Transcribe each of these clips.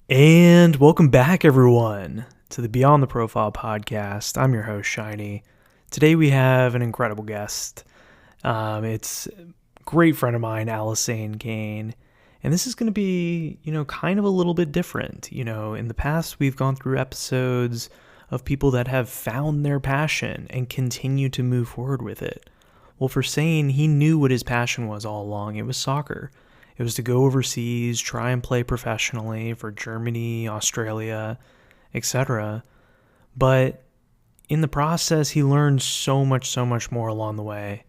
And welcome back, everyone, to the Beyond the Profile podcast. I'm your host, Sheiny. Today we have an incredible guest. It's a great friend of mine, Alassane Kane. And this is going to be, kind of a little bit different. In the past, we've gone through episodes of people that have found their passion and continue to move forward with it. Well, for Sane, he knew what his passion was all along. It was soccer. It was to go overseas, try and play professionally for Germany, Australia, etc. But in the process, he learned so much more along the way.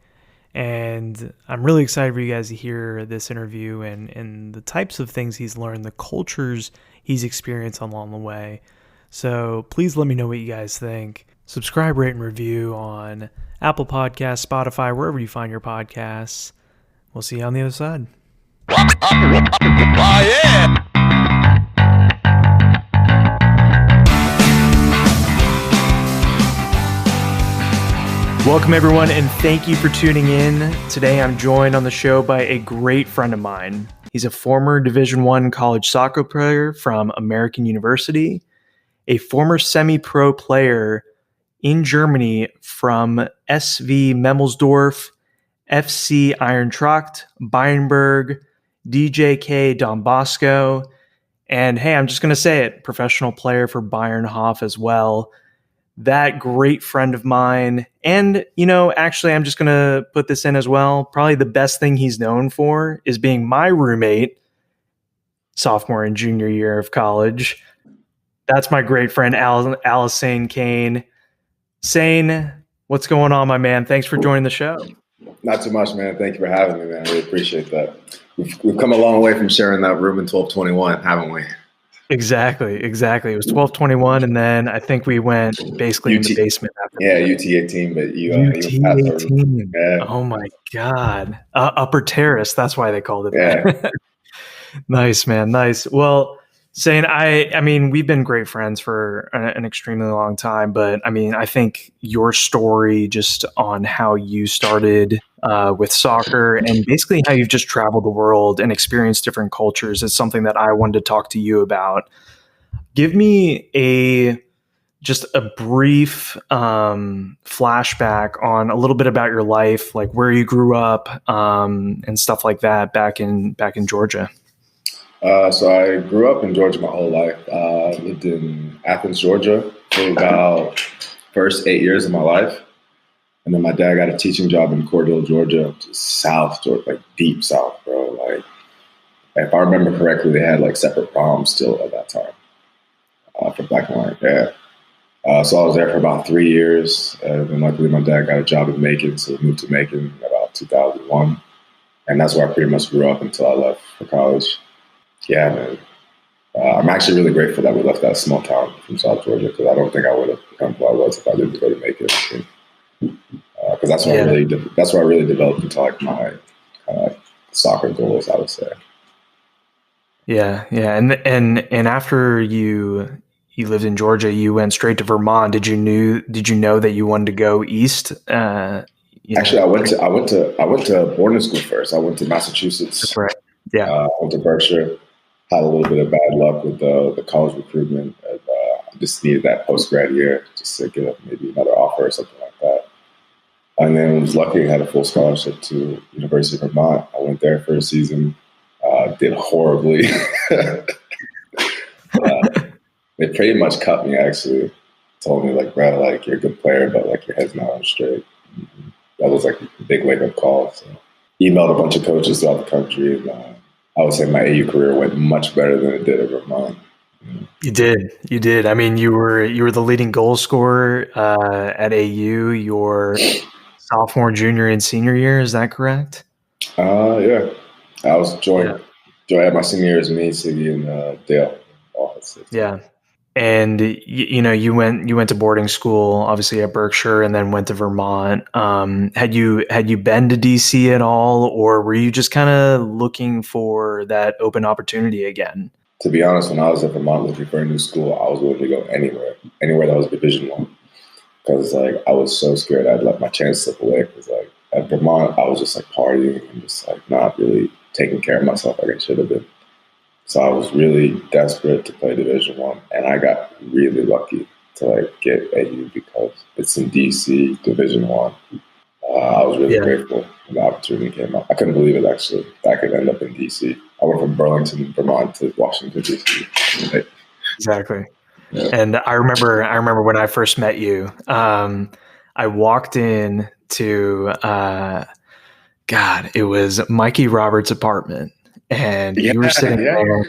And I'm really excited for you guys to hear this interview and the types of things he's learned, the cultures he's experienced along the way. So please let me know what you guys think. Subscribe, rate, and review on Apple Podcasts, Spotify, wherever you find your podcasts. We'll see you on the other side. Welcome, everyone, and thank you for tuning in. Today, I'm joined on the show by a great friend of mine. He's a former Division I college soccer player from American University, a former semi-pro player in Germany from SV Memmselsdorf, FC Eintracht, Banberg, DJK Don Bosco, and hey, I'm just going to say it, professional player for Bayern as well. That great friend of mine, and actually I'm just going to put this in as well, probably the best thing he's known for is being my roommate sophomore and junior year of college. That's my great friend Alassane Kane. Sane, what's going on, my man? Thanks for joining the show. Not too much, man. Thank you for having me, man. I really appreciate that. We've come a long way from sharing that room in 1221, haven't we? Exactly. It was 1221, and then I think we went basically in the basement. Yeah, UT18, but UT18. Yeah. Oh my God, upper terrace. That's why they called it that. Yeah. Nice, man. Nice. Well, Sane, I mean, we've been great friends for an extremely long time, but I mean, I think your story just on how you started with soccer and basically how you've just traveled the world and experienced different cultures is something that I wanted to talk to you about. Give me just a brief flashback on a little bit about your life, like where you grew up and stuff like that back in Georgia. So I grew up in Georgia my whole life. Lived in Athens, Georgia for about first 8 years of my life. And then my dad got a teaching job in Cordell, Georgia, South Georgia, like deep South, bro. Like, if I remember correctly, they had like separate proms still at that time for black and white. Yeah. So I was there for about 3 years. And then luckily my dad got a job in Macon, so we moved to Macon in about 2001. And that's where I pretty much grew up until I left for college. Yeah, man. I'm actually really grateful that we left that small town from South Georgia because I don't think I would have become who I was if I didn't go to Macon. Because that's where I really developed into like my soccer goals, I would say. Yeah, and after you lived in Georgia, you went straight to Vermont. Did you know that you wanted to go east? Actually, I went to boarding school first. I went to Massachusetts. That's right. Yeah, I went to Berkshire. Had a little bit of bad luck with the college recruitment. And, I just needed that post-grad year just to get maybe another offer or something like that. And then was lucky I had a full scholarship to University of Vermont. I went there for a season. Did horribly. They pretty much cut me, actually. Told me, like, Brad, like, you're a good player, but, like, your head's not on straight. That was, like, a big wake-up call. So emailed a bunch of coaches throughout the country, and I would say my AU career went much better than it did at Vermont. You did. I mean, you were the leading goal scorer at AU your sophomore, junior, and senior year. Is that correct? Yeah. I was Joy had my senior year as me, Siggy, and Dale. Yeah. And you went to boarding school, obviously at Berkshire, and then went to Vermont. Had you been to DC at all, or were you just kind of looking for that open opportunity again? To be honest, when I was at Vermont looking for a new school, I was willing to go anywhere that was Division I, because like I was so scared I'd let my chance slip away. Because like at Vermont, I was just like partying and just like not really taking care of myself like I should have been. So I was really desperate to play Division I, and I got really lucky to like get AU because it's in DC, Division I. I was really grateful when the opportunity came up. I couldn't believe it, actually, that I could end up in DC. I went from Burlington, Vermont to Washington, DC. Right? Exactly. Yeah. And I remember when I first met you, I walked in to, it was Mikey Roberts' apartment, and you were sitting there.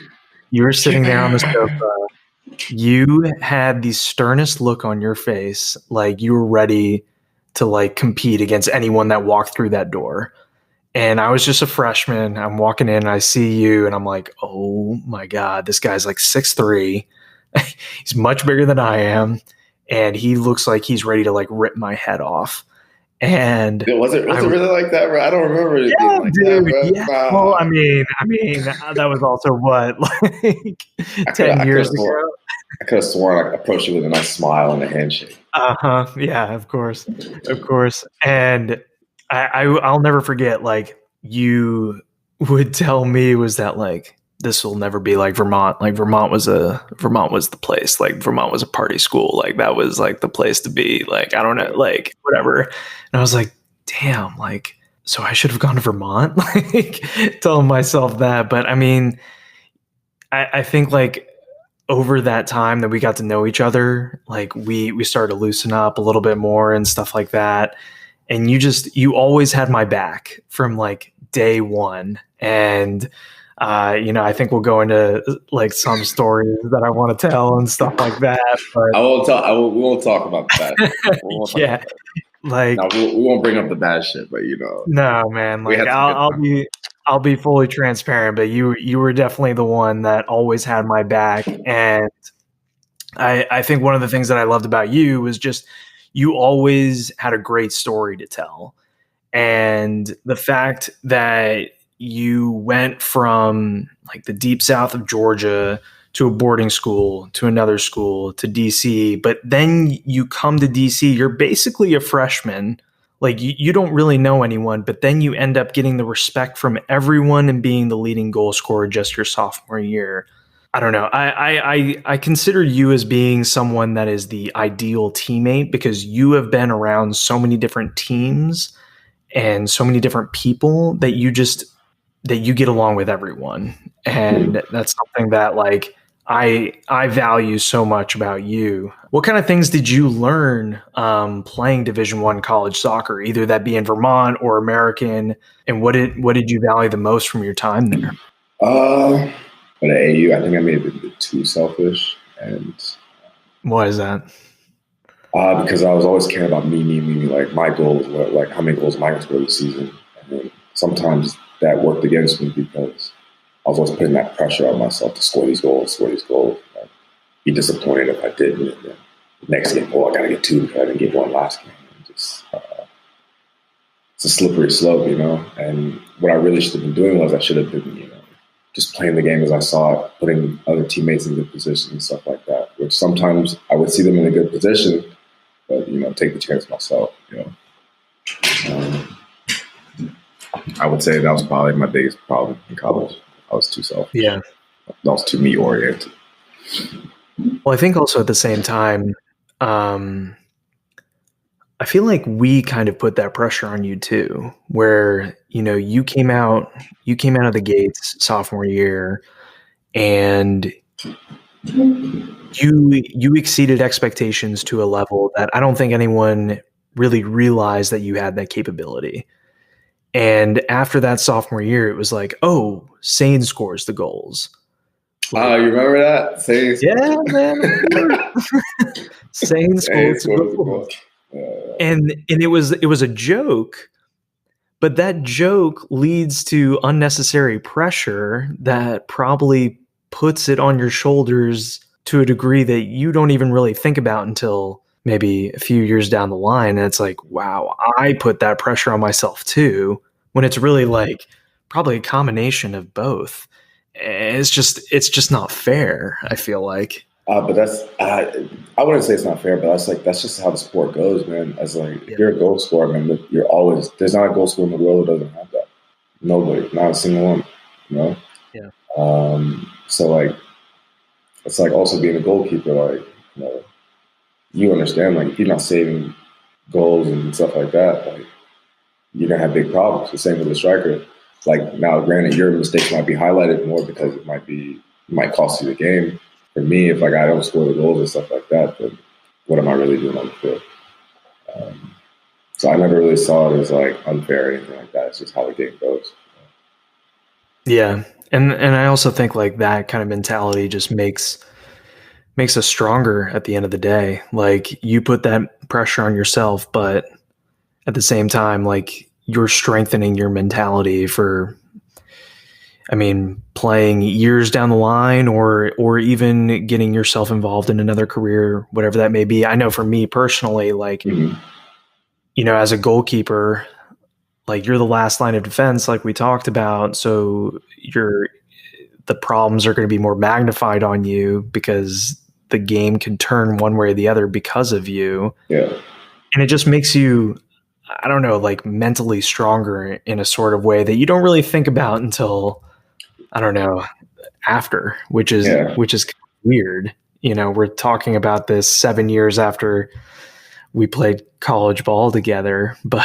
You were sitting there on the sofa. You had the sternest look on your face, like you were ready to like compete against anyone that walked through that door. And I was just a freshman. I'm walking in and I see you and I'm like, oh my God, this guy's like 6'3". He's much bigger than I am. And he looks like he's ready to like rip my head off. And was it really like that, bro? I don't remember it being like that, bro. Yeah. Well, I mean, that was also what, like 10 years ago. I could have sworn I approached you with a nice smile and a handshake. Yeah, of course. And I'll never forget, like, you would tell me was that like, this will never be like Vermont. Like Vermont was the place. Like Vermont was a party school. Like that was like the place to be. Like, I don't know, like whatever. And I was like, damn, like, so I should have gone to Vermont, like telling myself that. But I mean, I think like over that time that we got to know each other, like we started to loosen up a little bit more and stuff like that. And you always had my back from like day one. And I think we'll go into like some stories that I want to tell and stuff like that. But we won't talk about that. Yeah. Like, no, we won't bring up the bad shit, but no, man, like I'll be fully transparent, but you were definitely the one that always had my back. And I think one of the things that I loved about you was just, you always had a great story to tell. And the fact that you went from like the deep south of Georgia to a boarding school, to another school, to DC, but then you come to DC, you're basically a freshman. Like you don't really know anyone, but then you end up getting the respect from everyone and being the leading goal scorer just your sophomore year. I don't know. I consider you as being someone that is the ideal teammate because you have been around so many different teams and so many different people that you get along with everyone. And that's something that like I value so much about you. What kind of things did you learn playing Division I college soccer, either that be in Vermont or American? And what did you value the most from your time there? At AU, I think I may have been a bit too selfish. And why is that? Because I was always caring about me. Like my goals were like how many goals am I going to score this season? And then sometimes that worked against me because I was always putting that pressure on myself to score these goals. I'd be disappointed if I didn't. And then the next game, I got to get two because I didn't get one last game. And just it's a slippery slope, And what I really should have been doing was I should have been, just playing the game as I saw it, putting other teammates in good positions and stuff like that, which sometimes I would see them in a good position, but, take the chance myself, I would say that was probably my biggest problem in college. I was too selfish. Yeah. That was too me-oriented. Well, I think also at the same time, I feel like we kind of put that pressure on you too, where, you came out of the gates sophomore year and you exceeded expectations to a level that I don't think anyone really realized that you had that capability. And after that sophomore year, it was like, oh, Sane scores the goals. Like, you remember that? Yeah, man. Sane scores the goals. And it was a joke, but that joke leads to unnecessary pressure that probably puts it on your shoulders to a degree that you don't even really think about until maybe a few years down the line. And it's like, wow, I put that pressure on myself too, when it's really like probably a combination of both. It's just not fair, I feel like. But that's I wouldn't say it's not fair, but that's just how the sport goes, man. If you're a goal scorer, man, there's not a goal scorer in the world who doesn't have that. Nobody, not a single one, Yeah. So like, it's like also being a goalkeeper, like, you understand, like, if you're not saving goals and stuff like that, like, you're gonna have big problems. The same with the striker. Like, now, granted, your mistakes might be highlighted more because it might cost you the game. For me, if like I don't score the goals and stuff like that, then what am I really doing on the field? So I never really saw it as like unfair or anything like that. It's just how the game goes. Yeah. And I also think like that kind of mentality just makes us stronger at the end of the day. Like, you put that pressure on yourself, but at the same time, like, you're strengthening your mentality for, I mean, playing years down the line, or even getting yourself involved in another career, whatever that may be. I know for me personally, like, as a goalkeeper, like, you're the last line of defense, like we talked about. So the problems are going to be more magnified on you because the game can turn one way or the other because of you. Yeah. And it just makes you, I don't know, like, mentally stronger in a sort of way that you don't really think about until, I don't know, after, which is kind of weird. We're talking about this 7 years after we played college ball together, but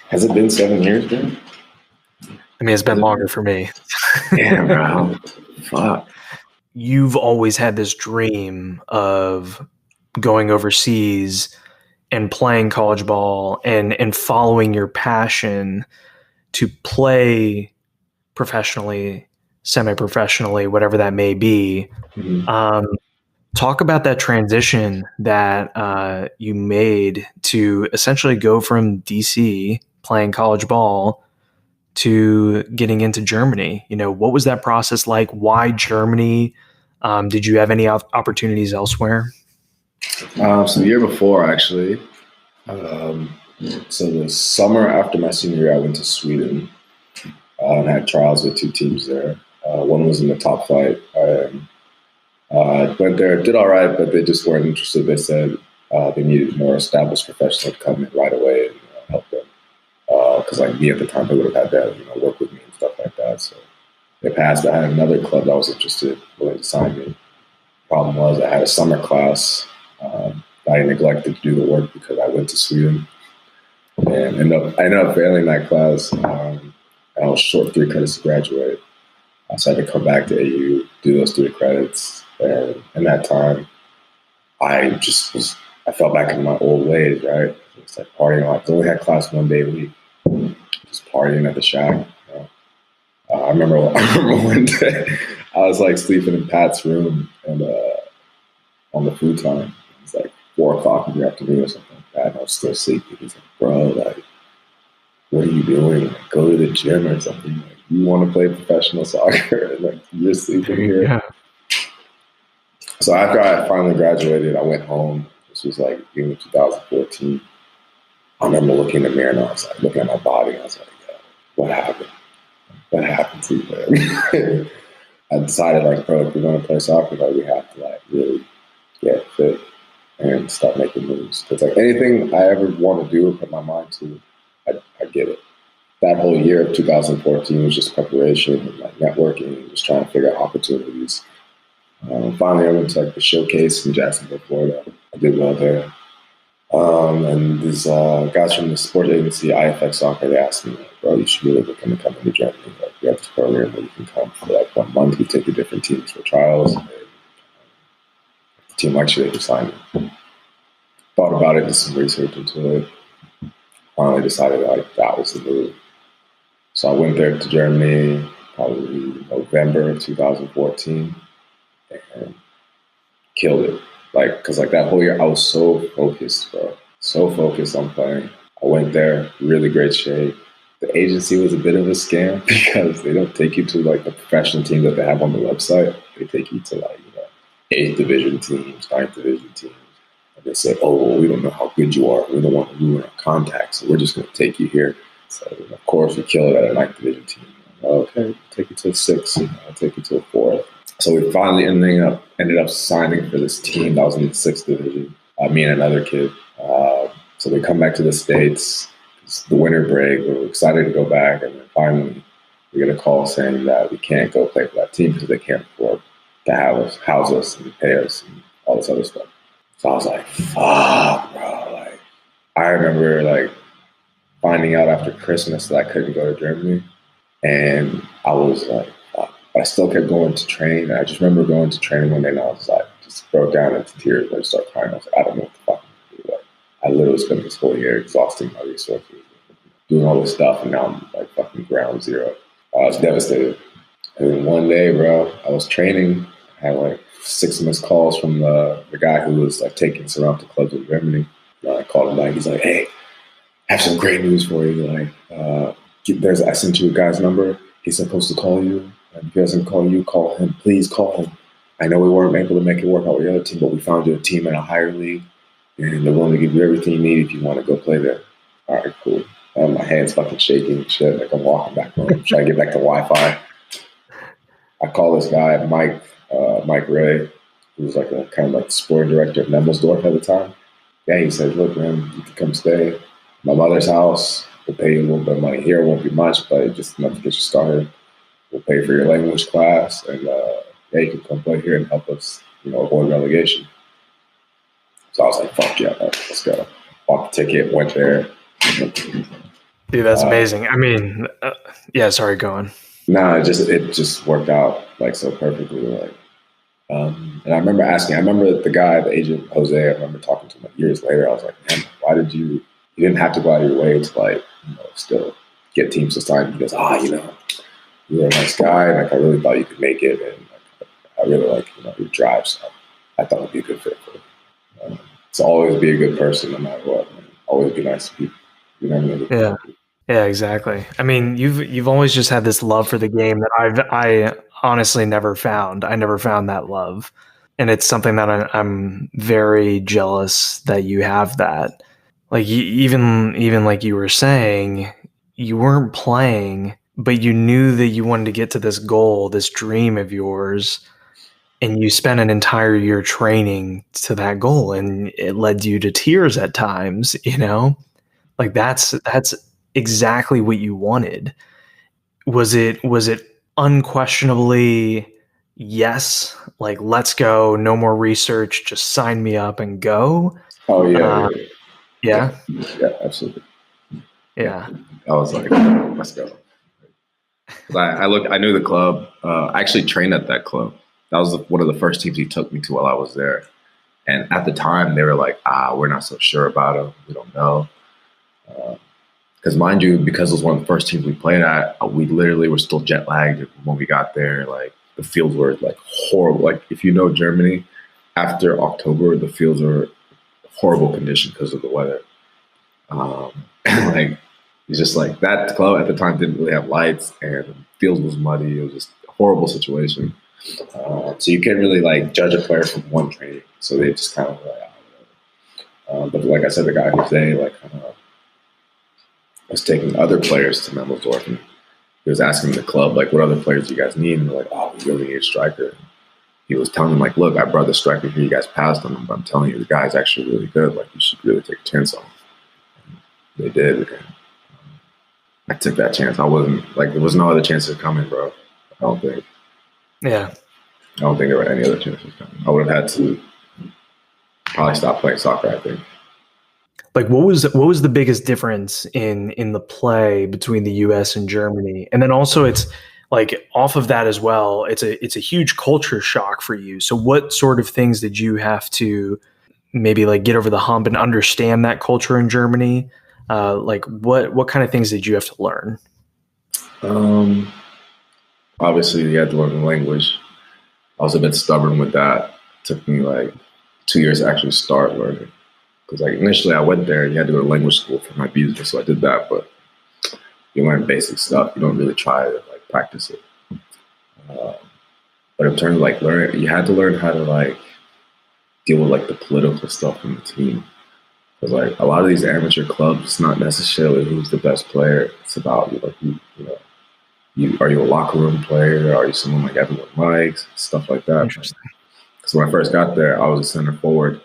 has it been 7 years, Ben? I mean, it's been longer for me. Damn, bro. Fuck. You've always had this dream of going overseas and playing college ball and following your passion to play professionally, semi-professionally, whatever that may be. Talk about that transition that you made to essentially go from DC playing college ball to getting into Germany. What was that process like? Why Germany? Did you have any opportunities elsewhere? So the year before, actually, so the summer after my senior year, I went to Sweden and had trials with 2 teams there. One was in the top flight. I went there, did all right, but they just weren't interested. They said they needed more established professional to come in right away and help them. Because like me at the time, they would have had to work with me and stuff like that. So they passed. I had another club that was interested, willing to sign me. Problem was I had a summer class. I neglected to do the work because I went to Sweden and I ended up failing that class. I was short 3 credits to graduate. So I had to come back to AU, do those 3 credits. And in that time, I fell back into my old ways, right? It's like partying a lot. I only had class 1 day a week, just partying at the shack. I remember one day I was like sleeping in Pat's room and on the futon. It was like 4 o'clock in the afternoon or something like that. And I was still sleeping. He's like, bro, like, what are you doing? Like, go to the gym or something. Like, you want to play professional soccer? And, like, you're sleeping here. Yeah. So after I finally graduated, I went home. This was like in 2014. I remember looking in the mirror and I was like looking at my body. And I was like, what happened? What happened to you, man? I decided, like, bro, if we're going to play soccer, like, we have to like really get fit and start making moves. Because like anything I ever want to do or put my mind to, I get it. That whole year of 2014 was just preparation and like networking and just trying to figure out opportunities. Finally, I went to like the showcase in Jacksonville, Florida. I did well there. And these guys from the sports agency, IFX Soccer, they asked me, like, bro, you should really look into coming to Germany. Like, we have this program where you can come for like 1 month. We take you different teams for trials. And the team likes you, they can sign you. Thought about it, did some research into it. Finally decided like that was the move. So I went there to Germany probably November of 2014 and killed it. Like, cause like that whole year I was so focused, bro. So focused on playing. I went there, really great shape. The agency was a bit of a scam because they don't take you to like the professional team that they have on the website. They take you to like, 8th division teams, 9th division teams. And they say, oh, well, we don't know how good you are. We don't want to ruin our contacts. So we're just going to take you here. So of course we kill it at a 9th division team. Okay, take you to a 6th. I'll take you to a 4th. So we finally ended up signing for this team that was in the 6th division, me and another kid. So we come back to the States. It's the winter break. We're excited to go back. And then finally we get a call saying that we can't go play for that team because they can't afford to house us and pay us and all this other stuff. So I was like, fuck, bro. Like, I remember like finding out after Christmas that I couldn't go to Germany. And I was like, fuck. But I still kept going to train. And I just remember going to training one day and I was like, just broke down into tears and started crying. I was like, I don't know what the fuck I'm gonna do. Like, I literally spent this whole year exhausting my resources, doing all this stuff, and now I'm like fucking ground zero. I was devastated. And then one day, bro, I was training. I had like 6 missed calls from the guy who was like taking us around to clubs in Germany. I called him back. He's like, hey, I have some great news for you. Like, I sent you a guy's number. He's supposed to call you. And if he doesn't call you, call him. Please call him. I know we weren't able to make it work out with the other team, but we found you a team in a higher league, and they're willing to give you everything you need if you want to go play there. All right, cool. My hands fucking shaking and shit. Like I'm walking back home, trying to get back to Wi-Fi. I call this guy, Mike Ray, who was like a kind of like the sporting director of Memmselsdorf at the time. Yeah, he said, look, man, you can come stay at my mother's house. We'll pay you a little bit of money here. It won't be much, but just enough to get you started. We'll pay for your language class, and yeah, you can come play here and help us, avoid relegation. So I was like, fuck yeah, let's go. Bought the ticket, went there. Dude, that's amazing. I mean, yeah, sorry, go on. Nah, it just worked out like so perfectly. Like, and I remember the guy, the agent Jose. I remember talking to him like years later. I was like, man, why did you didn't have to go out of your way to like, still get teams to sign? He goes, you're a nice guy, and like I really thought you could make it, and like, I really like your drive. So I thought it'd be a good fit for you. So always be a good person, no matter what. Man. Always be nice to people. Yeah. Yeah, exactly. I mean, you've always just had this love for the game that I honestly never found. I never found that love, and it's something that I'm very jealous that you have that. Like even like you were saying, you weren't playing, but you knew that you wanted to get to this goal, this dream of yours, and you spent an entire year training to that goal, and it led you to tears at times. Like that's exactly what you wanted. Was it unquestionably yes, like let's go, no more research, just sign me up and go? Oh yeah. Yeah, absolutely. Yeah. I was like, let's go. I knew the club. I actually trained at that club. That was one of the first teams he took me to while I was there. And at the time they were like, we're not so sure about him. We don't know. Because mind you, because it was one of the first teams we played at, we literally were still jet lagged when we got there. Like the fields were like horrible. Like if you know Germany, after October, the fields were horrible condition because of the weather. Like it's just like that club at the time didn't really have lights, and the field was muddy. It was just a horrible situation. So you can't really like judge a player from one training. So they just kind of like, but like I said, the guy Jose like was taking other players to Memmelsdorf, and he was asking the club like, "What other players do you guys need?" And they're like, "We really need a striker." And he was telling them like, "Look, I brought the striker here. You guys passed on him, but I'm telling you, the guy's actually really good. Like, you should really take a chance on him." And they did. And I took that chance. I wasn't like there was no other chances coming, bro. I don't think. Yeah. I don't think there were any other chances coming. I would have had to probably stop playing soccer, I think. Like what was the biggest difference in the play between the US and Germany? And then also it's like off of that as well, it's a huge culture shock for you. So what sort of things did you have to maybe like get over the hump and understand that culture in Germany? Like what kind of things did you have to learn? Obviously you had to learn the language. I was a bit stubborn with that. It took me like 2 years to actually start learning. Because like initially I went there and you had to go to language school for my visa, so I did that. But you learn basic stuff. You don't really try to like practice it. But in terms of like learning, you had to learn how to like deal with like the political stuff in the team. Because like a lot of these amateur clubs, it's not necessarily who's the best player. It's about are you a locker room player? Are you someone like everyone likes? Stuff like that. Interesting. Because when I first got there, I was a center forward.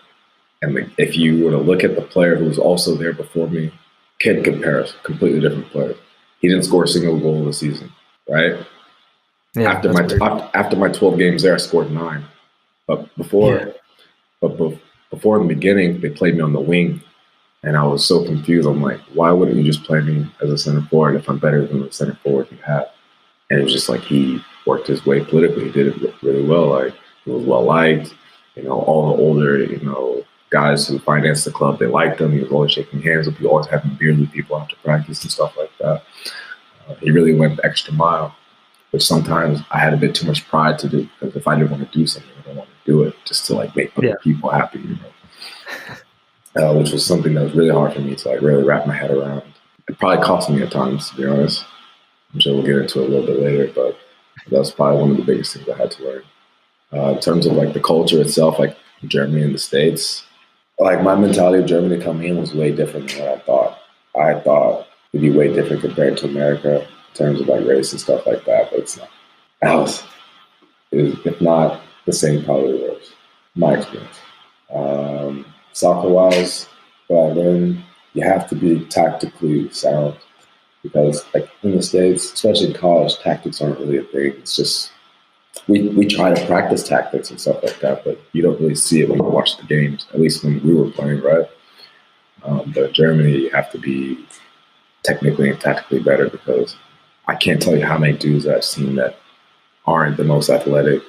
And like, if you were to look at the player who was also there before me, can't compare us. Completely different player. He didn't score a single goal this season, right? Yeah, After that's my weird. after my 12 games there, I scored 9. But Yeah, before in the beginning, they played me on the wing, and I was so confused. I'm like, why wouldn't you just play me as a center forward if I'm better than the center forward you have? And it was just like he worked his way politically. He did it really well. Like he was well liked. All the older, guys who financed the club, they liked him. He was always shaking hands with people, always having beers with people after practice and stuff like that. He really went the extra mile, which sometimes I had a bit too much pride to do, because if I didn't want to do something, I don't want to do it just to like make other yeah, people happy, which was something that was really hard for me to like really wrap my head around. It probably cost me at times, to be honest. I'm sure we'll get into it a little bit later, but that's probably one of the biggest things I had to learn. In terms of like the culture itself, like Germany and the States, like my mentality of Germany coming in was way different than what I thought. I thought it'd be way different compared to America in terms of like race and stuff like that, but it's not. Else is, if not the same, probably worse. My experience. Soccer wise, what I learned, you have to be tactically sound, because like in the States, especially in college, tactics aren't really a thing. It's just we try to practice tactics and stuff like that, but you don't really see it when you watch the games, at least when we were playing, right? But in Germany, you have to be technically and tactically better, because I can't tell you how many dudes I've seen that aren't the most athletic,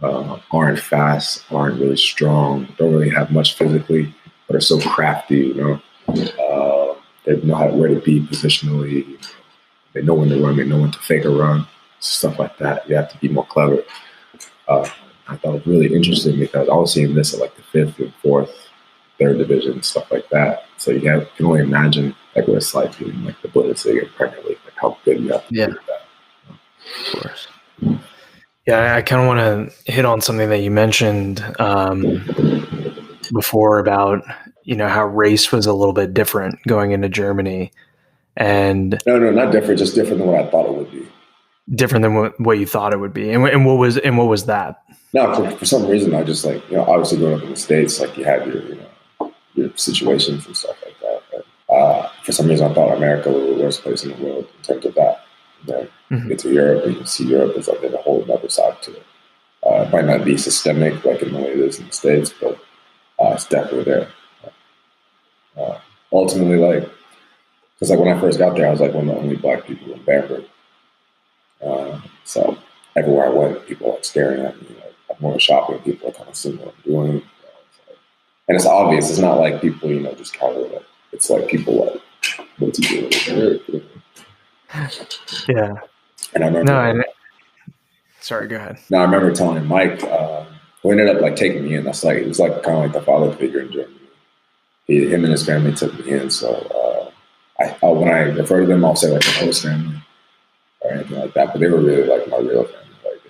aren't fast, aren't really strong, don't really have much physically, but are so crafty, they know where to be positionally. They know when to run. They know when to fake a run, stuff like that. You have to be more clever. I thought it was really interesting, because I was seeing this at like the 5th and 4th, 3rd division, stuff like that. So you can only imagine like what it's like being like the Bundesliga and Premier League, like how good you have to be at that. of course. Yeah, I kind of want to hit on something that you mentioned before about how race was a little bit different going into Germany, and No, not different, just different than what I thought it would be. different than what you thought it would be. And what was that? No, for some reason, I just like, obviously growing up in the States, like you have your situations and stuff like that. But for some reason, I thought America was the worst place in the world in terms of that. Mm-hmm. Get to Europe, and you can see Europe as like a whole other side to it. It might not be systemic like in the way it is in the States, but it's definitely there. Ultimately, like, because like when I first got there, I was like one of the only black people in Banberg. So everywhere I went, people were like staring at me. Like, I'm more shopping, people are kind of seeing what I'm doing. And it's obvious. It's not like people, just casual. Like, it's like people like, what's he doing? Yeah. And I remember. No, sorry, go ahead. Now I remember telling Mike, who ended up like taking me in. That's like, it was like kind of like the father figure in Germany. Him and his family took me in. So when I refer to them, I'll say like the host family or anything like that. But they were really like my real family. Like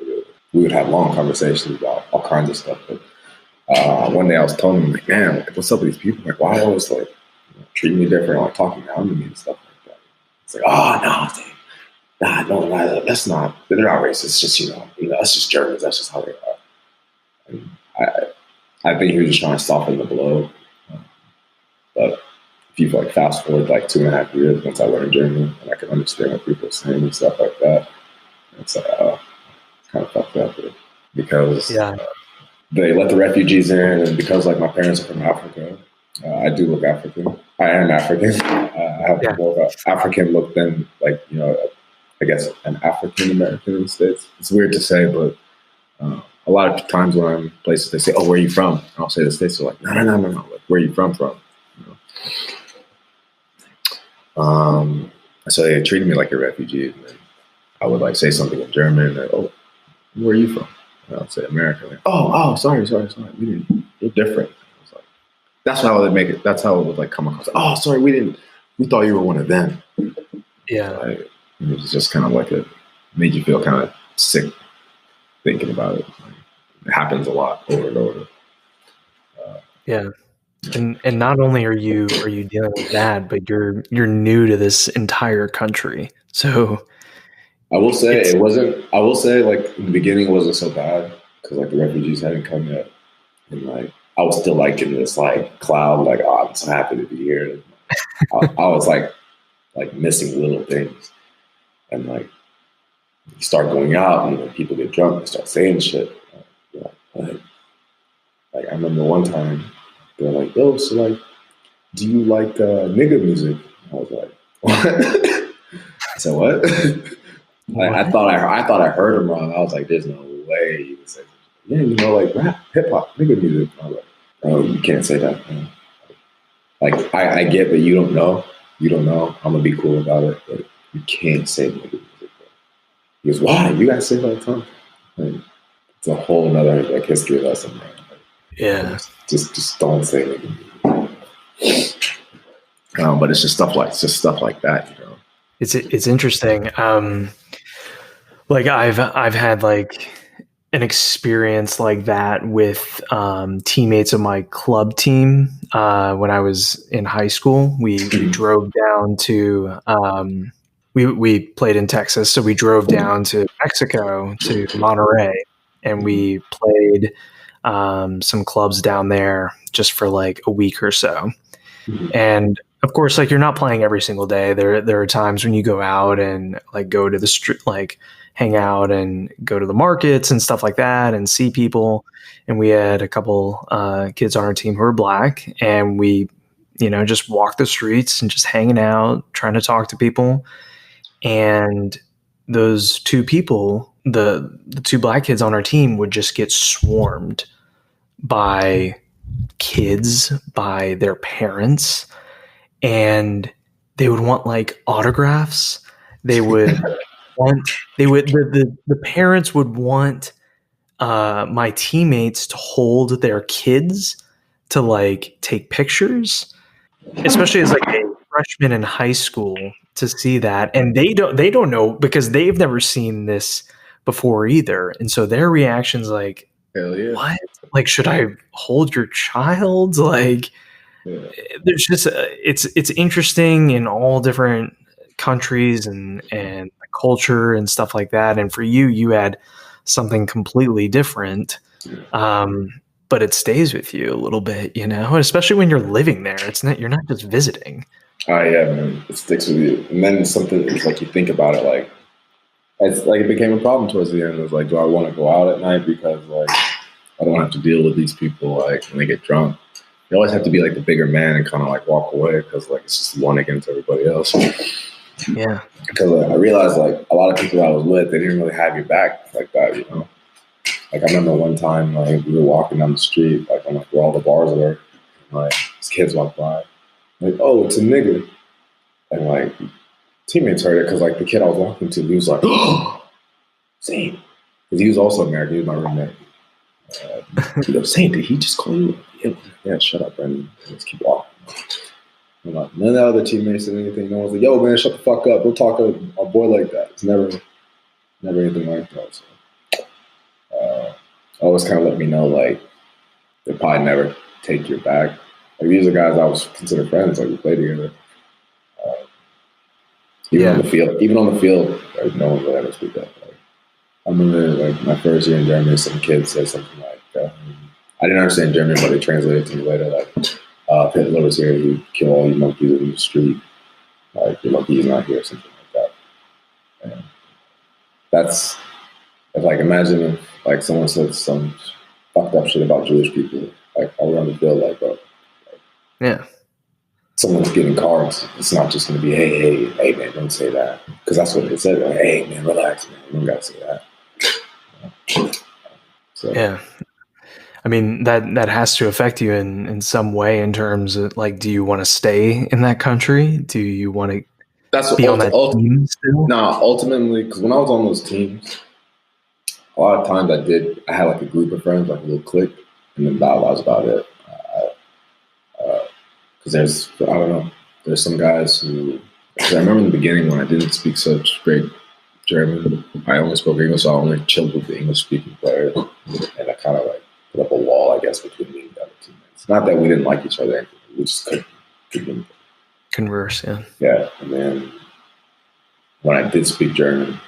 we would have long conversations about all kinds of stuff. But one day I was telling them, like, man, like, what's up with these people? Like, why always like treating me different, like talking down to me and stuff like that? It's like, oh no, that's not. They're not racist. It's just that's just Germans. That's just how they are. And I think he was just trying to soften the blow. But if you like fast forward like 2.5 years once I learned German and I could understand what people are saying and stuff like that, it's like, it's kind of fucked up because they let the refugees in, and because like my parents are from Africa, I do look African. I am African. I have more of an African look than like I guess an African American in the States. It's weird to say, but a lot of times when I'm in places, they say, "Oh, where are you from?" And I'll say the States. They're like, "No. Like, where are you from?" So they treated me like a refugee, and then I would like say something in German. And oh, where are you from? And I'd say America. Like, oh, sorry. You're different. I was like, that's how they make it. That's how it would like come across. Oh, sorry, we thought you were one of them. Yeah. Like, it was just kind of like made you feel kind of sick thinking about it. Like, it happens a lot over and over. Yeah. And not only are you dealing with that, but you're new to this entire country. So I will say like in the beginning it wasn't so bad because like the refugees hadn't come yet, and like I was still like in this like cloud, like, oh, I'm so happy to be here. And I was like missing little things, and like You start going out, and people get drunk and start saying shit. Like I remember one time they're like, "Yo, so like, do you like nigga music?" I was like, "What?" I said, "What?" I thought I heard him wrong. I was like, "There's no way you would say that." Yeah, like rap, hip hop, nigga music. I was like, "Oh, you can't say that, man." Like I get that you don't know. You don't know. I'm gonna be cool about it, but you can't say nigga music. He goes, "Why? You gotta say it all the time." Like, it's a whole nother like history lesson, man. Yeah. Just don't say nigga music. But it's just stuff like that, you know. It's interesting. Like I've had like an experience like that with teammates of my club team when I was in high school. We drove down to we played in Texas, so we drove down to Mexico to Monterrey, and we played some clubs down there just for like a week or so. And of course, like you're not playing every single day. There are times when you go out and like go to the street, like hang out and go to the markets and stuff like that and see people. And we had a couple kids on our team who were black, and we, just walked the streets and just hanging out, trying to talk to people. And those two people, the two black kids on our team, would just get swarmed by kids, by their parents, and they would want like autographs. They would the parents would want my teammates to hold their kids to like take pictures, especially as like a freshman in high school, to see that. And they don't know, because they've never seen this before either. And so their reaction's like, hell yeah. What? Like, should I hold your child? Like, there's just it's interesting in all different countries and culture and stuff like that. And for you had something completely different, but it stays with you a little bit, especially when you're living there. You're not just visiting. Oh yeah, man, it sticks with you. And then something is like, you think about it, like it's like it became a problem towards the end. It was like, do I want to go out at night because like I don't have to deal with these people like when they get drunk. You always have to be like the bigger man and kind of like walk away, because like it's just one against everybody else. Yeah. Because I realized like a lot of people I was with, they didn't really have your back like that, Like I remember one time like we were walking down the street, like on like where all the bars were, and, like these kids walked by, like, "Oh, it's a nigga," and like teammates heard it because like the kid I was walking to, he was like, "Oh, Zane," because he was also American. He was my roommate. He goes, "Zane, did he just call you?" Yeah, shut up, Brendan. Let's keep walking. I'm like, none of the other teammates said anything. No one's like, "Yo, man, shut the fuck up. Don't talk to a boy like that." It's never anything like that. So, always kind of let me know, like, they'll probably never take your back. Like, these are guys I was considered friends. Like, we played together. Even on the field, like, no one would ever speak up. Like, I remember, like, my first year in Germany, some kid said something like, I didn't understand German, but they translated it to me later, like, if Hitler was here, he'd kill all you monkeys in the street. Like, your monkey's not here, something like that. And that's, like, imagine if, like, someone said some fucked up shit about Jewish people. Like, I would on feel like, bro. Yeah. Someone's getting cards. It's not just going to be, hey, man, don't say that. Because that's what they said. Like, hey, man, relax, man. You don't got to say that. So. Yeah. I mean, that has to affect you in some way, in terms of like, do you want to stay in that country? Do you want to be on that team still? No, ultimately, because when I was on those teams, a lot of times I had like a group of friends, like a little clique, and then that was about it. Because there's some guys who, because I remember in the beginning when I didn't speak such great German, I only spoke English, so I only chilled with the English-speaking players, and I kind of like put up a wall, I guess, between me and the other teammates. Not that we didn't like each other, we just couldn't converse. Yeah. Yeah, and then when I did speak German,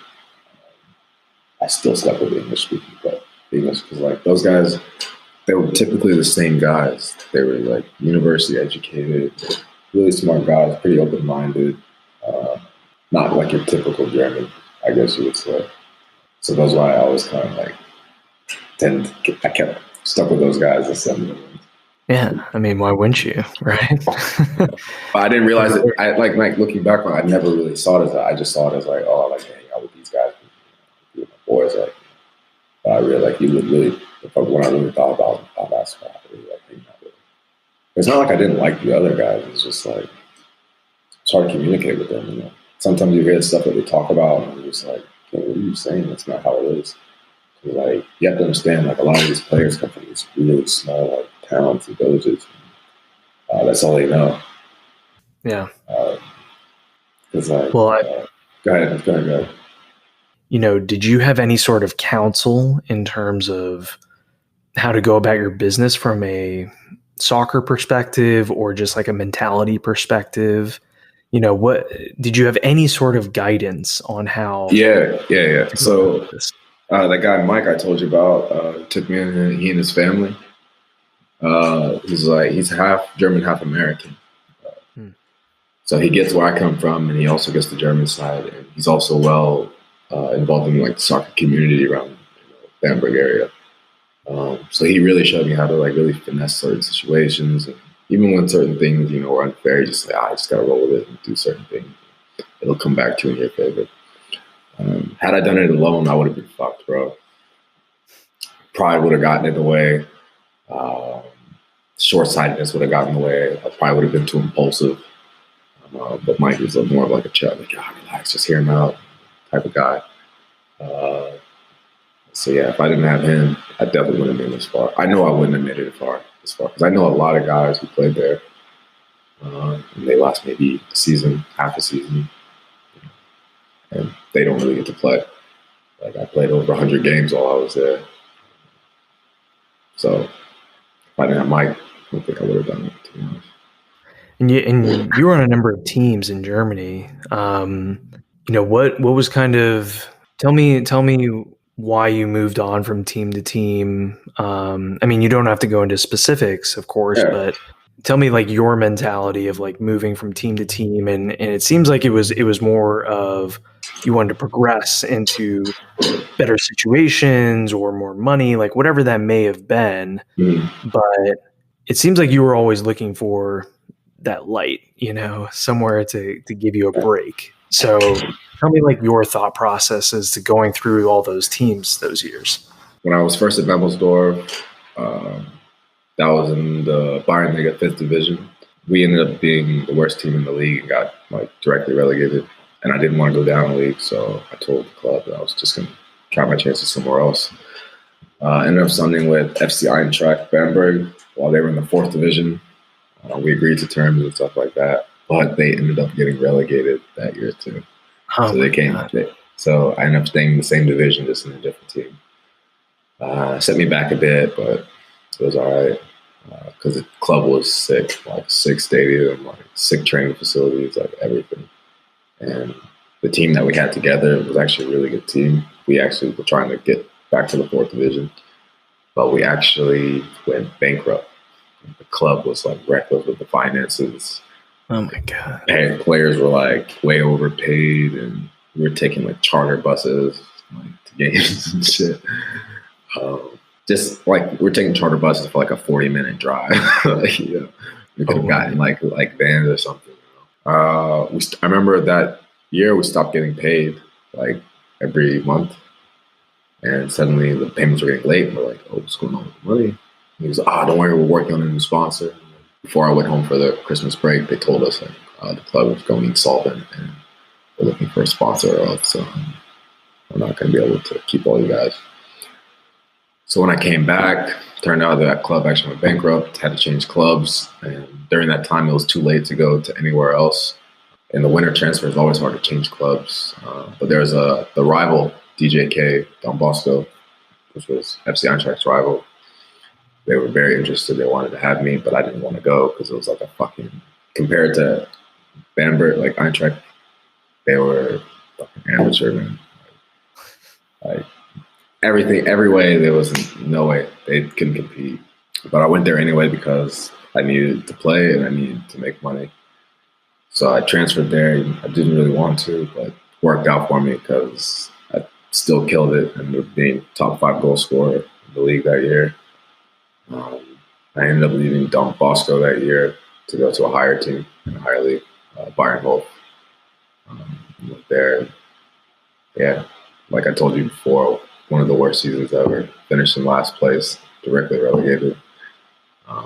I still stuck with the English-speaking, but English, because like those guys, they were typically the same guys. They were like university educated, really smart guys, pretty open-minded, not like your typical German, I guess you would say. So that's why I always kind of like I kept stuck with those guys and stuff. Yeah, I mean, why wouldn't you, right? But I didn't realize it. I like looking back on it, I never really saw it as that. I just saw it as like, oh, I like to hang out with these guys, with my boys. Like, but I really like you would really, when I really thought about basketball, I really like hanging out with them. It's not like I didn't like the other guys. It's just like it's hard to communicate with them. You know, sometimes you hear stuff that they talk about, and you're just like, hey, what are you saying? That's not how it is. Like you have to understand, like a lot of these players come from these really small like towns and villages. That's all they know. Yeah. It's like, Well, go ahead. Did you have any sort of counsel in terms of how to go about your business from a soccer perspective or just like a mentality perspective? What did you have any sort of guidance on how? Yeah. So that guy Mike I told you about took me in. He and his family. He's half German, half American. So he gets where I come from, and he also gets the German side. And he's also well involved in like the soccer community around Banberg area. So he really showed me how to like really finesse certain situations, and even when certain things were unfair, just like I just gotta roll with it and do certain things. It'll come back to you in your favor. Had I done it alone, I would have been fucked, bro. Probably would have gotten in the way. Short-sightedness would have gotten in the way. I probably would have been too impulsive. But Mike was more of like a chill, like, relax, just hear him out type of guy. So yeah, if I didn't have him, I definitely wouldn't have made it this far. I know I wouldn't have made it this far because I know a lot of guys who played there. And they lost maybe a season, half a season, and they don't really get to play. Like I played over 100 games while I was there. So if I didn't have Mike, I don't think I would have done it, to be honest. And you were on a number of teams in Germany. What was kind of tell me why you moved on from team to team. I mean, you don't have to go into specifics, of course, but tell me like your mentality of like moving from team to team, and it seems like it was more of you wanted to progress into better situations or more money, like whatever that may have been. But it seems like you were always looking for that light, somewhere to give you a break. So tell me like your thought process as to going through all those teams those years. When I was first at Memmselsdorf, that was in the Bayern Liga 5th division. We ended up being the worst team in the league and got like directly relegated. And I didn't want to go down the league, so I told the club that I was just going to try my chances somewhere else. Ended up signing with FC Eintracht Banberg while they were in the 4th division. We agreed to terms and stuff like that, but they ended up getting relegated that year too. So they came. So I ended up staying in the same division, just in a different team. Set me back a bit, but it was all right because the club was sick, like sick stadium, like sick training facilities, like everything. And the team that we had together was actually a really good team. We actually were trying to get back to the 4th division, but we actually went bankrupt. The club was like reckless with the finances. Oh my God. And players were like way overpaid, and we were taking like charter buses like to games and shit. Just like we're taking charter buses for like a 40-minute drive. Like, we could have gotten like vans or something. I remember that year we stopped getting paid like every month, and suddenly the payments were getting late. And we're like, oh, what's going on with the money? He was like, don't worry, we're working on a new sponsor. Before I went home for the Christmas break, they told us like, the club was going insolvent and we're looking for a sponsor, so we're not going to be able to keep all you guys. So when I came back, turned out that club actually went bankrupt, had to change clubs. And during that time, it was too late to go to anywhere else. In the winter transfer, it's always hard to change clubs. But there's the rival, DJK, Bosco, which was FC Eintracht's rival. They were very interested. They wanted to have me, but I didn't want to go because it was like a fucking, compared to Banberg, like Eintracht, they were fucking amateur, man. Like everything, every way, there was no way they couldn't compete. But I went there anyway because I needed to play and I needed to make money. So I transferred there. I didn't really want to, but it worked out for me because still killed it and ended up being top 5 goal scorer in the league that year. I ended up leaving Bosco that year to go to a higher team in a higher league, Bayern. Went there. Yeah, like I told you before, one of the worst seasons ever. Finished in last place, directly relegated.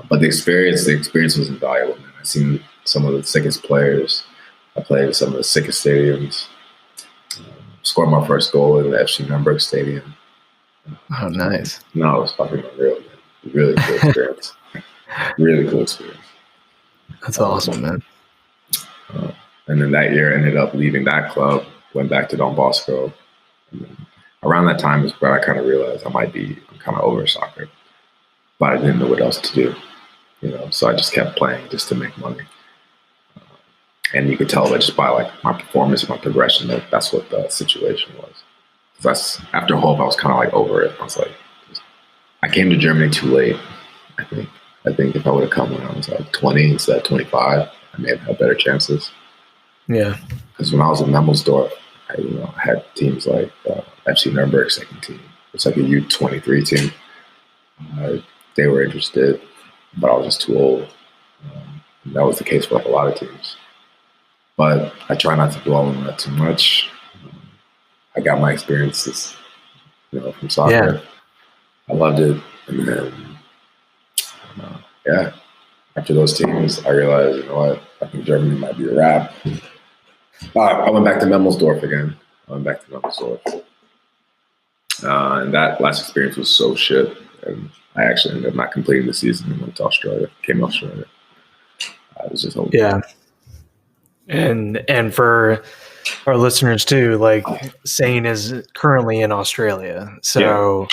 But the experience was invaluable, man. I seen some of the sickest players. I played in some of the sickest stadiums. Scored my first goal in the FC Nürnberg stadium. Oh, nice. No, it was fucking unreal, man. Really cool experience. Really cool experience. That's awesome, man. And then that year, I ended up leaving that club, went back to Don Bosco. And then around that time is where I kind of realized I'm kind of over soccer, but I didn't know what else to do, So I just kept playing just to make money. And you could tell that just by like my performance, my progression, that's what the situation was. Because after Hope, I was kind of like over it. I was like, I came to Germany too late. I think if I would have come when I was like 20 instead of 25, I may have had better chances. Yeah. Because when I was in Memmselsdorf, I had teams like FC Nürnberg second team. It's like a U23 team. They were interested, but I was just too old. And that was the case for like a lot of teams. But I try not to dwell on that too much. I got my experiences, from soccer. Yeah. I loved it. And then, after those teams, I realized, you know what, I think Germany might be a wrap. I went back to Memmelsdorf again. And that last experience was so shit. And I actually ended up not completing the season and went to Australia, came to Australia. I was just hoping. Yeah. And for our listeners too, like Sane is currently in Australia. So,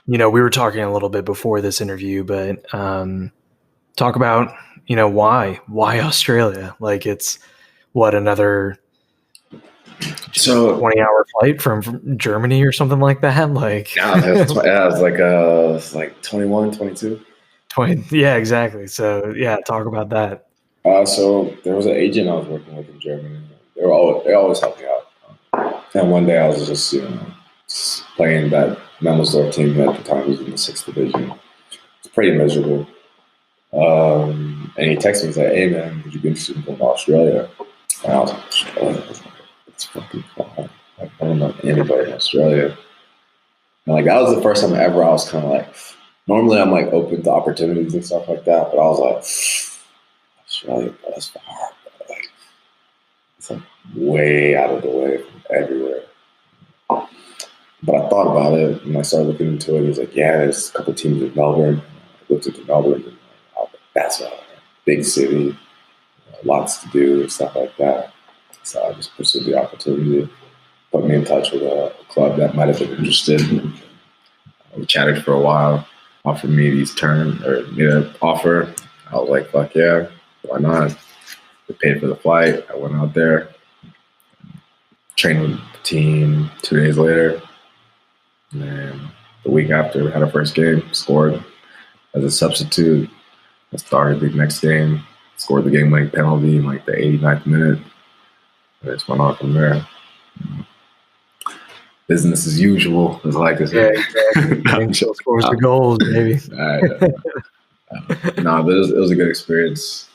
we were talking a little bit before this interview, but talk about, why Australia? Like it's another 20-hour flight from Germany or something like that. Like it was like 21, 22. 20. Yeah, exactly. So talk about that. So there was an agent I was working with in Germany. They always helped me out. And one day I was just playing that Memmelsdorf team that at the time was in the 6th division. It's pretty miserable. And he texted me and said, "Hey man, would you be interested in going to Australia?" And I was like, "Australia? It's fucking far. Like, I don't know anybody in Australia." And like that was the first time ever I was kind of like, normally I'm like open to opportunities and stuff like that, but I was like, Australia, that's far. Like, it's like way out of the way from everywhere. But I thought about it and I started looking into it. He was like, "Yeah, there's a couple teams in Melbourne." I looked into Melbourne and I was like, that's a big city, lots to do and stuff like that. So I just pursued the opportunity, put me in touch with a club that might have been interested. We chatted for a while, offered me offer. I was like, fuck yeah, why not? They paid for the flight. I went out there, trained with the team 2 days later. And then the week after, we had our first game, scored as a substitute. I started the next game, scored the game-winning penalty in like the 89th minute. And it just went on from there. Business as usual, as I like to say. Yeah, exactly. Scores the goals, maybe. No, but it was a good experience.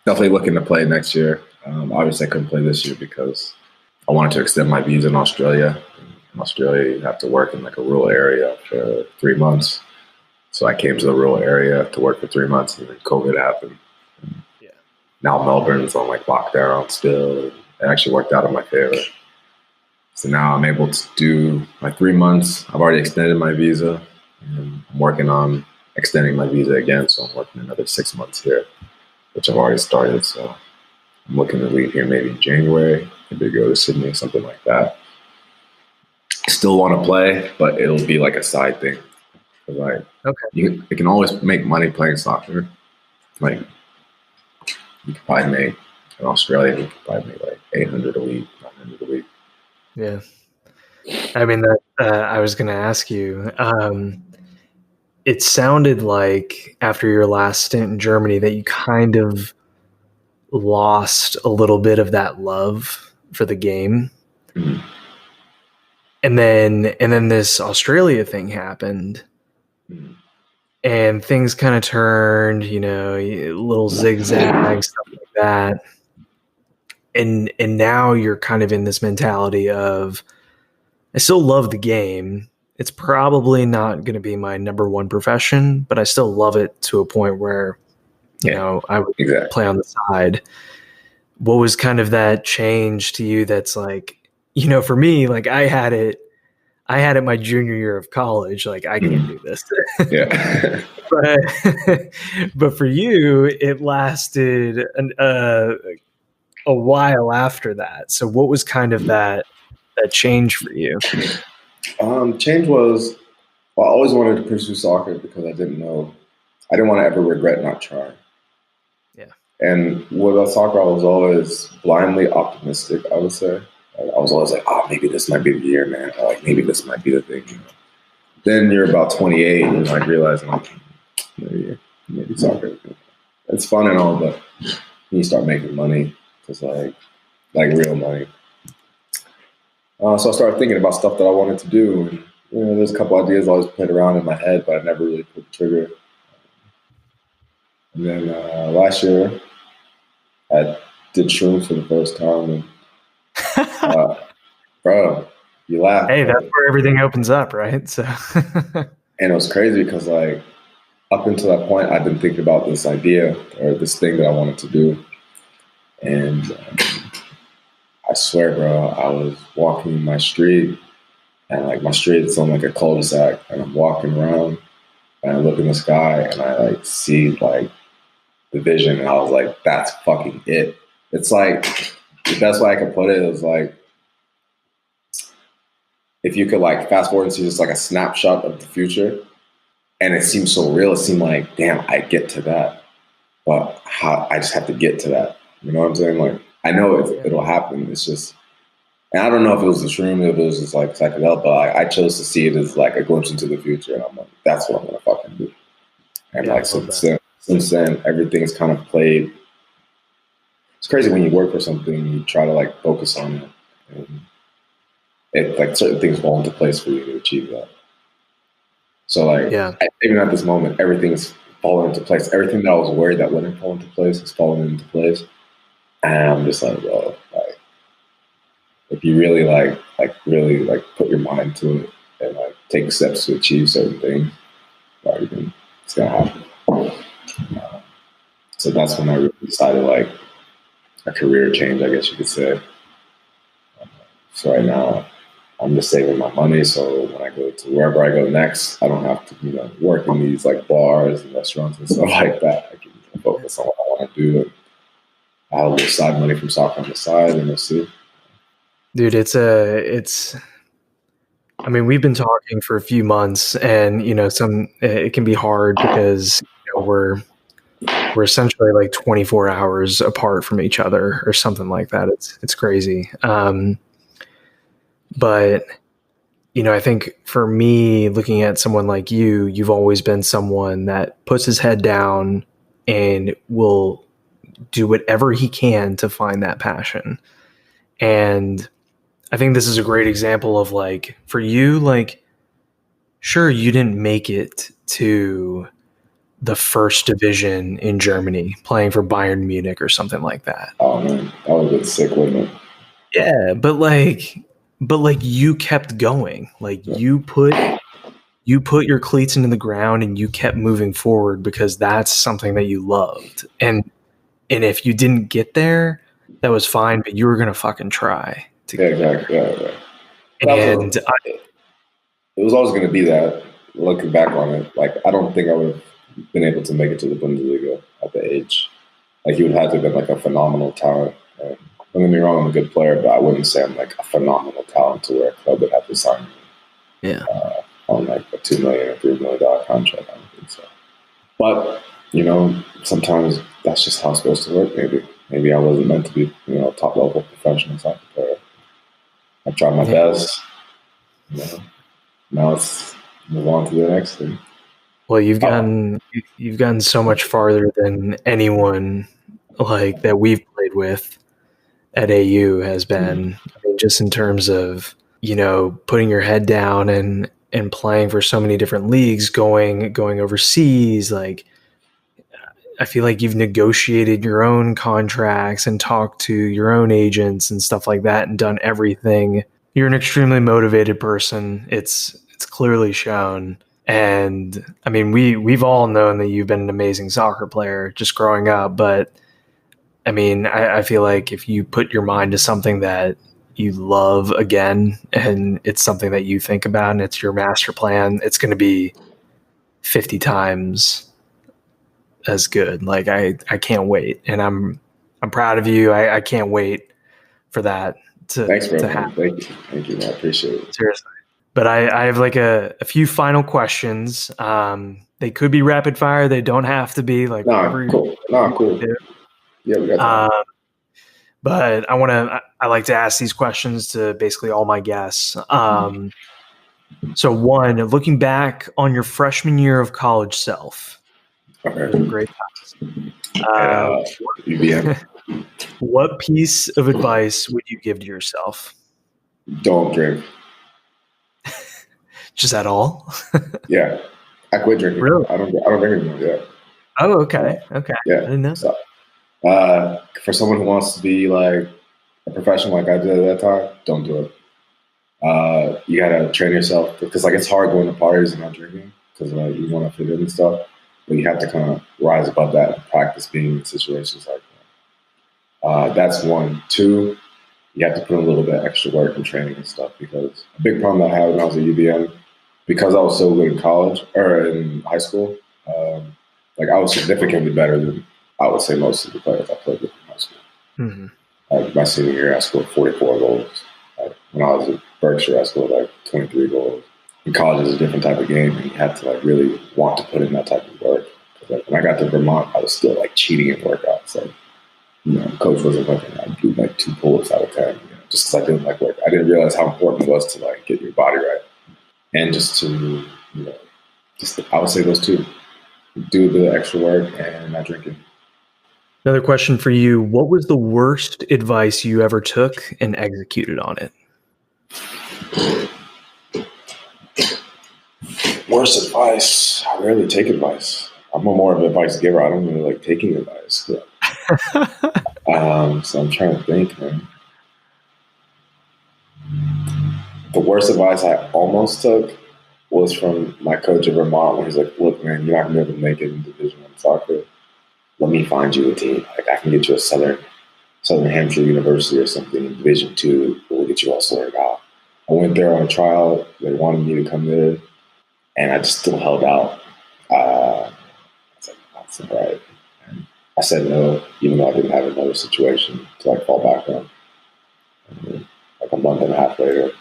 Definitely looking to play next year. Obviously, I couldn't play this year because I wanted to extend my visa in Australia. In Australia, you have to work in like a rural area for 3 months. So I came to the rural area to work for 3 months, and then COVID happened. Yeah. Now Melbourne's on like lockdown still. It actually worked out in my favor. So now I'm able to do my 3 months. I've already extended my visa. And I'm working on extending my visa again. So I'm working another 6 months here, which I've already started. So I'm looking to leave here maybe in January, maybe go to Sydney, something like that. Still want to play, but it'll be like a side thing. Like, you can always make money playing soccer. Like, you could probably make, in Australia, you could probably make like 800 a week, 900 a week. Yeah. I mean, I was going to ask you, it sounded like after your last stint in Germany that you kind of lost a little bit of that love for the game. Mm-hmm. And then this Australia thing happened, and things kind of turned, little zigzags, stuff like that. And now you're kind of in this mentality of, I still love the game. It's probably not going to be my number one profession, but I still love it to a point where, I would play on the side. What was kind of that change to you that's like, for me, like I had it my junior year of college. Like I can't do this. Yeah. but for you, it lasted a while after that. So what was kind of that change for you? Change was, I always wanted to pursue soccer because I didn't want to ever regret not trying. Yeah. And with soccer, I was always blindly optimistic, I would say. I was always like, maybe this might be the year, man. Or like, maybe this might be the thing. Then you're about 28 and you're like realizing, like, maybe soccer. It's fun and all, but you start making money, because like real money. So I started thinking about stuff that I wanted to do. And, there's a couple ideas I always played around in my head, but I never really put the trigger. And then last year, I did shrooms for the first time. And, bro, you laugh. Hey, that's where everything opens up, right? So, and it was crazy because, like, up until that point, I've been thinking about this idea or this thing that I wanted to do. And I swear, bro, I was walking my street, and like my street's on like a cul-de-sac, and I'm walking around, and I look in the sky, and I like see like the vision, and I was like, that's fucking it. It's like, the best way I could put it is like, if you could like fast forward and see just like a snapshot of the future, and it seems so real, it seemed like, damn, I get to that, but how I just have to get to that. You know what I'm saying? Like, I know it'll happen. It's just, and I don't know if it was the shroom, if it was just like psychedelic, but I chose to see it as like a glimpse into the future, and I'm like, that's what I'm gonna fucking do. And like since then, everything's kind of played. It's crazy when you work for something, you try to like focus on it, and it like certain things fall into place for you to achieve that. So like, even at this moment, everything's fallen into place. Everything that I was worried that wouldn't fall into place is falling into place. And I'm just like, well, like, if you really really put your mind to it and like take steps to achieve certain things, like, it's gonna happen. So that's when I really decided like a career change, I guess you could say. So right now, I'm just saving my money, so when I go to wherever I go next, I don't have to, work in these like bars and restaurants and stuff like that. I can focus on what I want to do. And I have a little side money from soccer on the side, and we'll see. Dude, I mean, we've been talking for a few months, and it can be hard because we're essentially like 24 hours apart from each other or something like that. It's crazy. But I think for me, looking at someone like you, you've always been someone that puts his head down and will do whatever he can to find that passion. And I think this is a great example of like, for you, like, sure, you didn't make it to the first division in Germany playing for Bayern Munich or something like that. Oh man, that would have been sick, wouldn't it? Yeah, but you kept going. Like you put your cleats into the ground and you kept moving forward because that's something that you loved. And if you didn't get there, that was fine, but you were gonna fucking try to get exactly. there. Yeah. And it was always gonna be that. Looking back on it, like I don't think I would have been able to make it to the Bundesliga at the age. Like you would have to have been like a phenomenal talent. And don't get me wrong, I'm a good player, but I wouldn't say I'm like a phenomenal talent to where a club would have to sign me. Yeah. On like a $2 million or $3 million contract. I don't think so. But sometimes that's just how it's supposed to work. Maybe I wasn't meant to be, a top level professional soccer player. I tried my best. Now it's move on to the next thing. Well, you've gotten so much farther than anyone like that we've played with at AU has been. I mean, just in terms of putting your head down and playing for so many different leagues, going overseas, like I feel like you've negotiated your own contracts and talked to your own agents and stuff like that and done everything. You're an extremely motivated person. It's clearly shown. And I mean, we've all known that you've been an amazing soccer player just growing up, but I mean, I feel like if you put your mind to something that you love again and it's something that you think about and it's your master plan, it's going to be 50 times as good. Like I can't wait. And I'm proud of you. I can't wait for that Thanks, bro. to happen. Thank you. I appreciate it. Seriously. But I have like a few final questions. They could be rapid fire. They don't have to be like cool. Yeah, we got that. But I like to ask these questions to basically all my guests. So one, looking back on your freshman year of college self, great times. UVM. What piece of advice would you give to yourself? Don't drink. Just at all? Yeah, I quit drinking. Really? I don't drink anymore. Yeah. Oh, okay. Okay. Yeah. I didn't know. So, for someone who wants to be like a professional like I did at that time, don't do it. You gotta train yourself because like it's hard going to parties and not drinking because like you want to fit in and stuff, but you have to kind of rise above that and practice being in situations like that. That's one. Two, you have to put a little bit extra work and training and stuff because a big problem that I had when I was at UVM, because I was so good in college or in high school, like I was significantly better than I would say most of the players I played with in high school. Mm-hmm. Like my senior year, I scored 44 goals. Like when I was at Berkshire, I scored like 23 goals. In college, is a different type of game, and you have to like really want to put in that type of work. Like when I got to Vermont, I was still like cheating in workouts. Like, coach wasn't looking. I'd do like 2 pull-ups out of 10, just because I didn't like work. I didn't realize how important it was to like get your body right, and just to, I would say those two: do the extra work and not drinking. Another question for you. What was the worst advice you ever took and executed on it? Worst advice? I rarely take advice. I'm more of an advice giver. I don't really like taking advice. So I'm trying to think, man. The worst advice I almost took was from my coach at Vermont when he's like, look, man, you're not going to be able to make it in Division I soccer. Let me find you a team. Like I can get you a Southern Hampshire University or something in Division II. We'll get you all sorted out. I went there on a trial. They wanted me to come there, and I just still held out. I was like, that's all right. And I said no, even though I didn't have another situation to like fall back on. And then, like a month and a half later,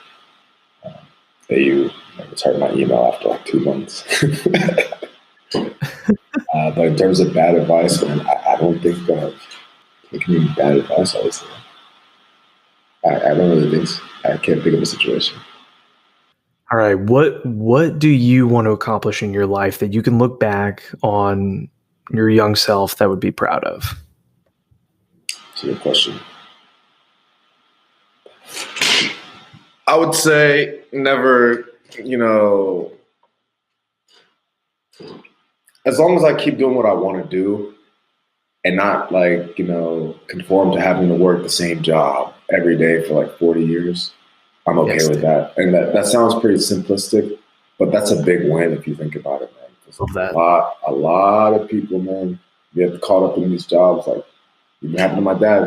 AU returned my email after like 2 months. But in terms of bad advice, man, I don't think it can be bad advice. Obviously, I don't really think so. I can't think of a situation. All right, what do you want to accomplish in your life that you can look back on your young self that would be proud of? That's a good question. I would say never, as long as I keep doing what I want to do and not like, conform to having to work the same job every day for like 40 years, I'm okay with that. And that sounds pretty simplistic, but that's a big win if you think about it, man. A lot of people, man, get caught up in these jobs. Like it happened to my dad,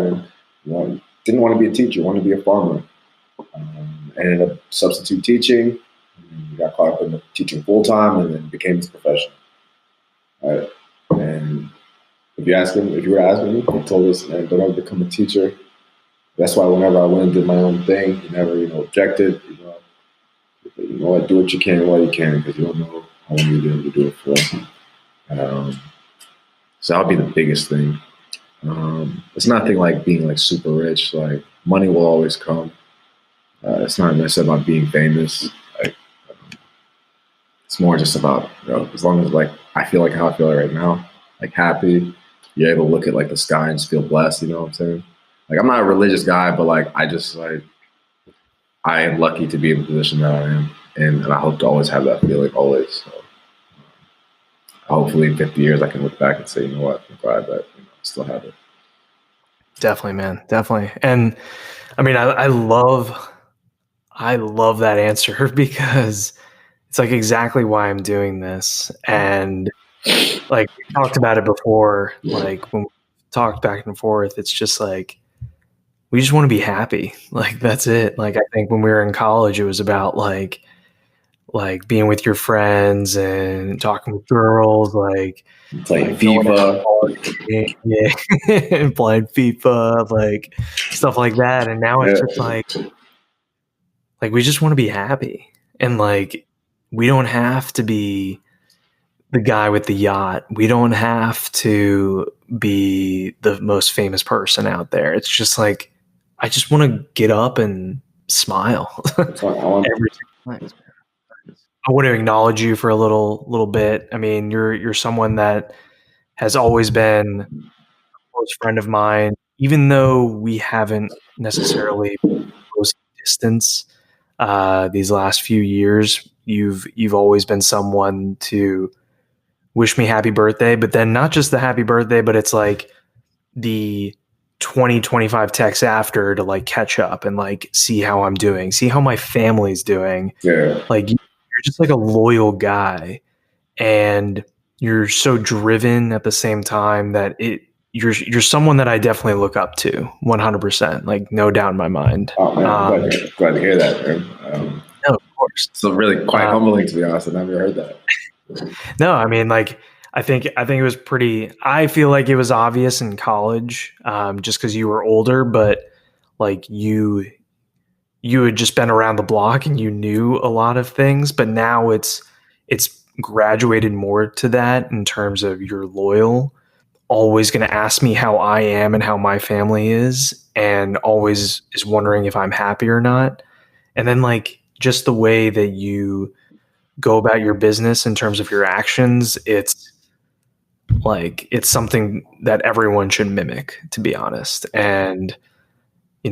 man. Didn't want to be a teacher, wanted to be a farmer. Ended up substitute teaching. Got caught up in the teaching full time, and then became his profession. Right. And if you were asking me, he told us, man, don't ever become a teacher. That's why whenever I went and did my own thing, he never, objected. What, do what you can while you can, because you don't know how long you'll be able to do it for. So that'll be the biggest thing. It's nothing like being like super rich. Like money will always come. It's not necessarily about being famous. Like, it's more just about, as long as like I feel like how I feel right now, like happy, you're able to look at like the sky and just feel blessed. You know what I'm saying? Like I'm not a religious guy, but like I just like I am lucky to be in the position that I am, and I hope to always have that feeling always. So hopefully in 50 years I can look back and say, you know what, I'm glad that I still have it. Definitely, man. Definitely. And I mean, I love that answer because it's like exactly why I'm doing this. And like we talked about it before, like when we talked back and forth, it's just like we just want to be happy. Like that's it. Like I think when we were in college, it was about like being with your friends and talking with girls, like Playing going out, FIFA. yeah, and playing FIFA, like stuff like that. And now it's just like we just want to be happy, and like we don't have to be the guy with the yacht. We don't have to be the most famous person out there. It's just like I just want to get up and smile every time. I want to acknowledge you for a little bit. I mean, you're someone that has always been a close friend of mine, even though we haven't necessarily close distance these last few years. You've always been someone to wish me happy birthday, but then not just the happy birthday, but it's like the 20-25 texts after to like catch up and like see how I'm doing, see how my family's doing. Yeah. Like you're just like a loyal guy, and you're so driven at the same time that you're someone that I definitely look up to 100%, like no doubt in my mind. Oh man, glad to hear that, man. No, of course. So really quite humbling, to be honest. I've never heard that. No, I mean, like I think it was pretty. I feel like it was obvious in college, just because you were older, but like you had just been around the block and you knew a lot of things. But now it's graduated more to that in terms of you're loyal, always going to ask me how I am and how my family is, and always is wondering if I'm happy or not. And then like just the way that you go about your business in terms of your actions, it's like it's something that everyone should mimic, to be honest. And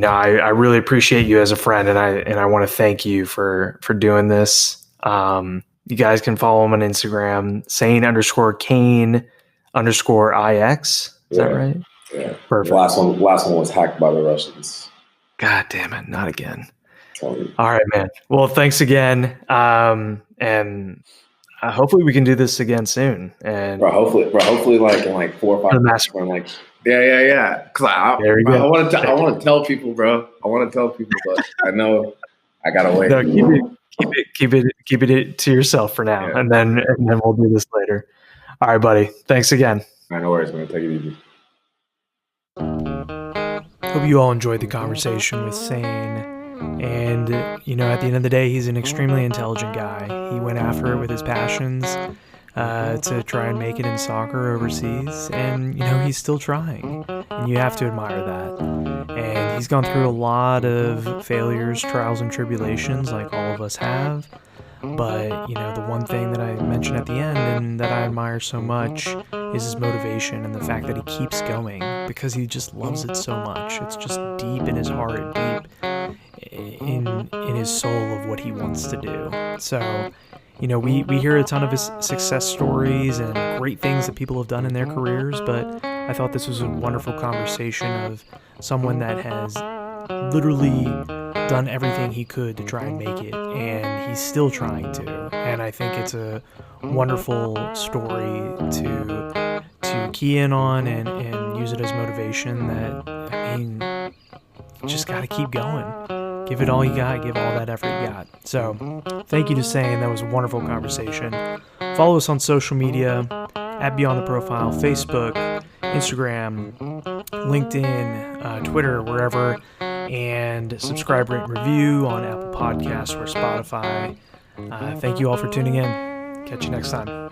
I really appreciate you as a friend, and I want to thank you for doing this. You guys can follow him on Instagram, Sane_Kane_IX. Is that right? Yeah. Perfect. The last one was hacked by the Russians. God damn it, not again. All right, man. Well, thanks again. And hopefully we can do this again soon. And hopefully like in like 4 or 5 months, when like yeah. Because I want to tell people, bro. I want to tell people, but I know I gotta wait. No, keep it to yourself for now, and then we'll do this later. All right, buddy. Thanks again. No worries, man. Take it easy. Hope you all enjoyed the conversation with Sane. And, at the end of the day, he's an extremely intelligent guy. He went after it with his passions to try and make it in soccer overseas. And, he's still trying. And you have to admire that. And he's gone through a lot of failures, trials, and tribulations like all of us have. But, the one thing that I mentioned at the end and that I admire so much is his motivation and the fact that he keeps going because he just loves it so much. It's just deep in his heart, deep in his soul of what he wants to do. So, we hear a ton of his success stories and great things that people have done in their careers, but I thought this was a wonderful conversation of someone that has literally done everything he could to try and make it, and he's still trying to. And I think it's a wonderful story to key in on and use it as motivation that, you just got to keep going. Give it all you got, give all that effort you got. So thank you to Sane. That was a wonderful conversation. Follow us on social media at Beyond the Profile, Facebook, Instagram, LinkedIn, Twitter, wherever. And subscribe, rate, and review on Apple Podcasts or Spotify. Thank you all for tuning in. Catch you next time.